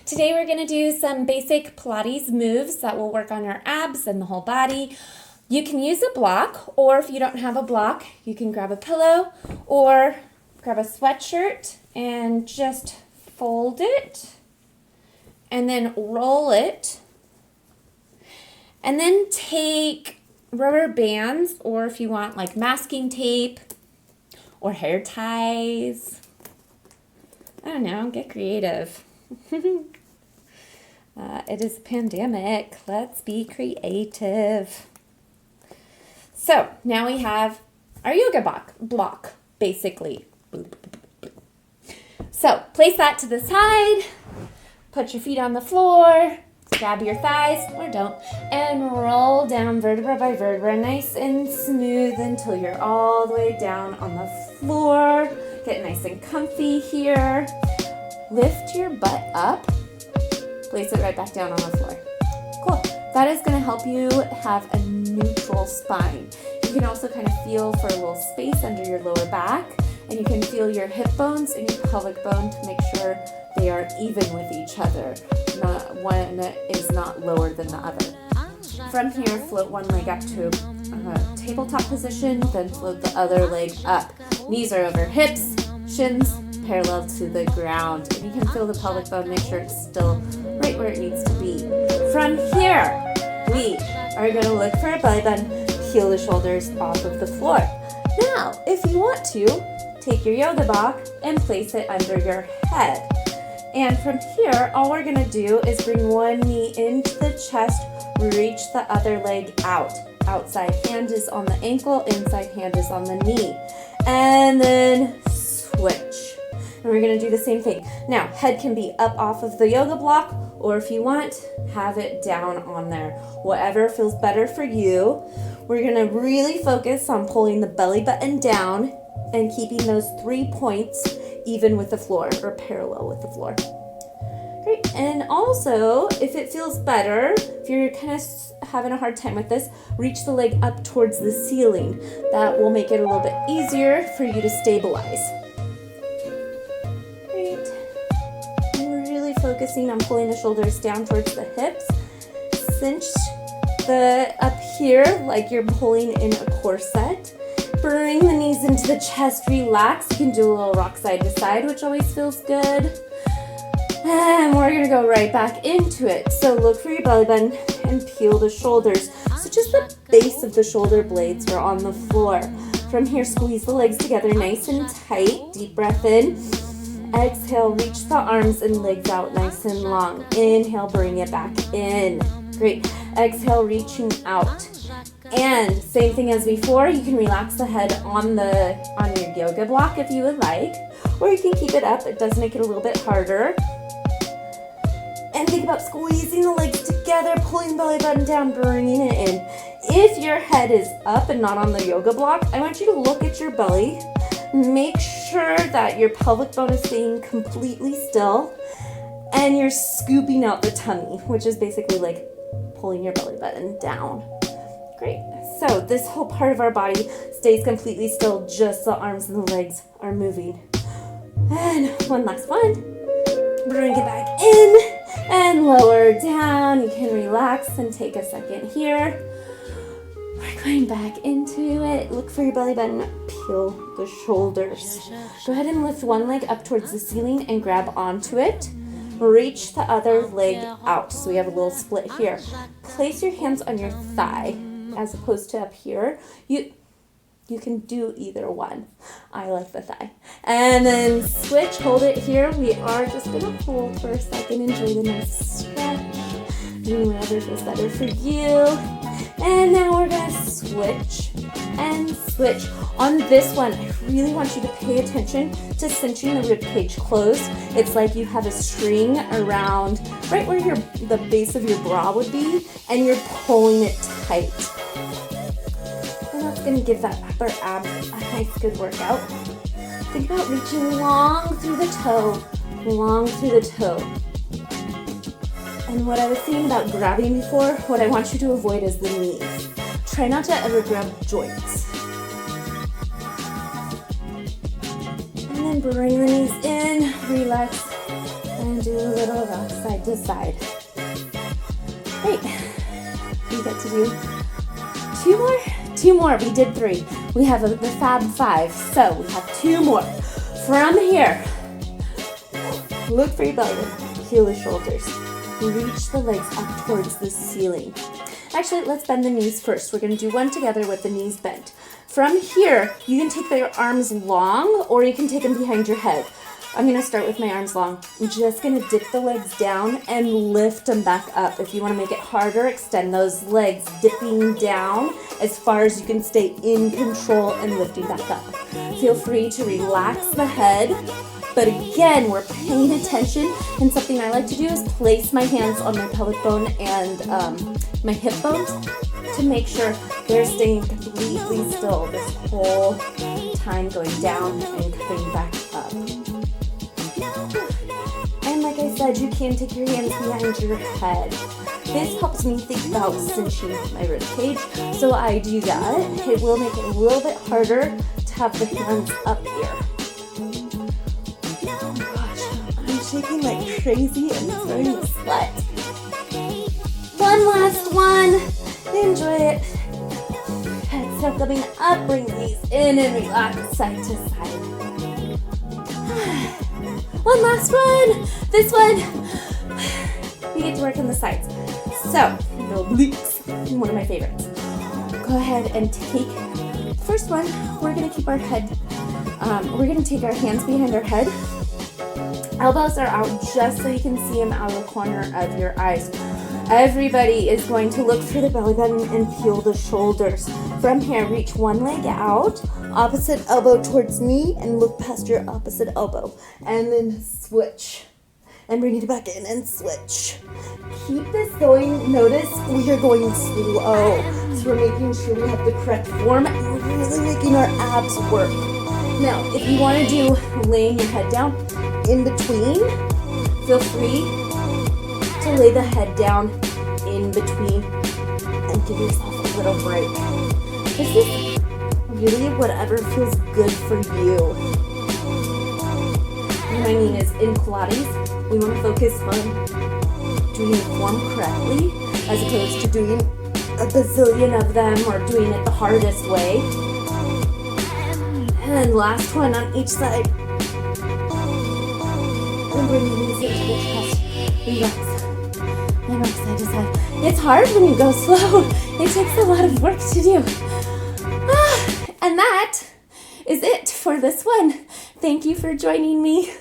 Today we're going to do some basic Pilates moves that will work on our abs and the whole body. You can use a block, or if you don't have a block, you can grab a pillow or grab a sweatshirt and just fold it and then roll it. And then take rubber bands, or if you want like masking tape or hair ties. I don't know, get creative. It is a pandemic. Let's be creative. So now we have our yoga block, basically. So place that to the side. Put your feet on the floor. Grab your thighs, or don't, and roll down vertebra by vertebra, nice and smooth until you're all the way down on the floor. Get nice and comfy here. Lift your butt up. Place it right back down on the floor. Cool. That is going to help you have a neutral spine. You can also kind of feel for a little space under your lower back, and you can feel your hip bones and your pelvic bone to make sure they are even with each other. One is not lower than the other. From here, float one leg up to a tabletop position, then float the other leg up. Knees are over hips, shins parallel to the ground. And you can feel the pelvic bone, make sure it's still right where it needs to be. From here, we are going to look for a belly button, peel the shoulders off of the floor. Now, if you want to, take your yoga block and place it under your head. And from here, all we're going to do is bring one knee into the chest, reach the other leg out. Outside hand is on the ankle, inside hand is on the knee. And then switch. And we're going to do the same thing. Now, head can be up off of the yoga block, or if you want, have it down on there. Whatever feels better for you. We're going to really focus on pulling the belly button down and keeping those 3 points even with the floor, or parallel with the floor. Great. And also, if it feels better, if you're kind of having a hard time with this, reach the leg up towards the ceiling. That will make it a little bit easier for you to stabilize. Great. And really focusing on pulling the shoulders down towards the hips. Cinch the up here like you're pulling in a corset. Bring the knees into the chest, relax. You can do a little rock side to side, which always feels good. And we're gonna go right back into it. So look for your belly button and peel the shoulders. So just the base of the shoulder blades are on the floor. From here, squeeze the legs together nice and tight. Deep breath in. Exhale, reach the arms and legs out nice and long. Inhale, bring it back in. Great. Exhale, reaching out. And same thing as before, you can relax the head on your yoga block if you would like, or you can keep it up. It does make it a little bit harder. And think about squeezing the legs together, pulling the belly button down, bringing it in. If your head is up and not on the yoga block, I want you to look at your belly. Make sure that your pelvic bone is staying completely still, and you're scooping out the tummy, which is basically like pulling your belly button down. Great. So this whole part of our body stays completely still, just the arms and the legs are moving. And one last one. Bring it back in and lower down. You can relax and take a second here. We're going back into it. Look for your belly button. Peel the shoulders. Go ahead and lift one leg up towards the ceiling and grab onto it. Reach the other leg out. So we have a little split here. Place your hands on your thigh as opposed to up here. You can do either one. I like the thigh. And then switch, hold it here. We are just gonna hold for a second. Enjoy the nice stretch. Do whatever feels better for you. And now we're gonna switch and switch. On this one, I really want you to pay attention to cinching the rib cage closed. It's like you have a string around right where the base of your bra would be, and you're pulling it tight. And that's gonna give that upper ab a nice good workout. Think about reaching long through the toe, long through the toe. And what I was saying about grabbing before, what I want you to avoid is the knees. Try not to ever grab joints. And then bring the knees in, relax, and And do a little rock side to side. Great. We get to do two more. Two more. We did 3. We have the Fab Five. So we have 2 more. From here, look for your belly button. Heel the shoulders. Reach the legs up towards the ceiling. Actually, let's bend the knees first. We're going to do one together with the knees bent. From here, you can take your arms long or you can take them behind your head. I'm going to start with my arms long. I'm just going to dip the legs down and lift them back up. If you want to make it harder, extend those legs, dipping down as far as you can stay in control and lifting back up. Feel free to relax the head. But again, we're paying attention, and something I like to do is place my hands on my pelvic bone and my hip bones to make sure they're staying completely still this whole time, going down and coming back up. And like I said, you can take your hands behind your head. This helps me think about cinching my rib cage, so I do that. It will make it a little bit harder to have the hands up here. Shaking like crazy and starting to sweat. One last one. Enjoy it. Exhale, coming up, bring these in and relax side to side. One last one. This one, we get to work on the sides. So, the obliques, one of my favorites. Go ahead and take the first one. We're going to keep our head, we're going to take our hands behind our head. Elbows are out just so you can see them out of the corner of your eyes. Everybody is going to look for the belly button and peel the shoulders. From here, reach one leg out, opposite elbow towards knee, and look past your opposite elbow. And then switch. And bring it back in and switch. Keep this going. Notice we are going slow. So we're making sure we have the correct form and we're really making our abs work. Now, if you want to do laying your head down in between, feel free to lay the head down in between and give yourself a little break. This is really whatever feels good for you. What I mean is, in Pilates, we want to focus on doing the form correctly as opposed to doing a bazillion of them or doing it the hardest way. And last one on each side. And bring the knees into the chest. Relax. And rock side to side. It's hard when you go slow. It takes a lot of work to do. And that is it for this one. Thank you for joining me.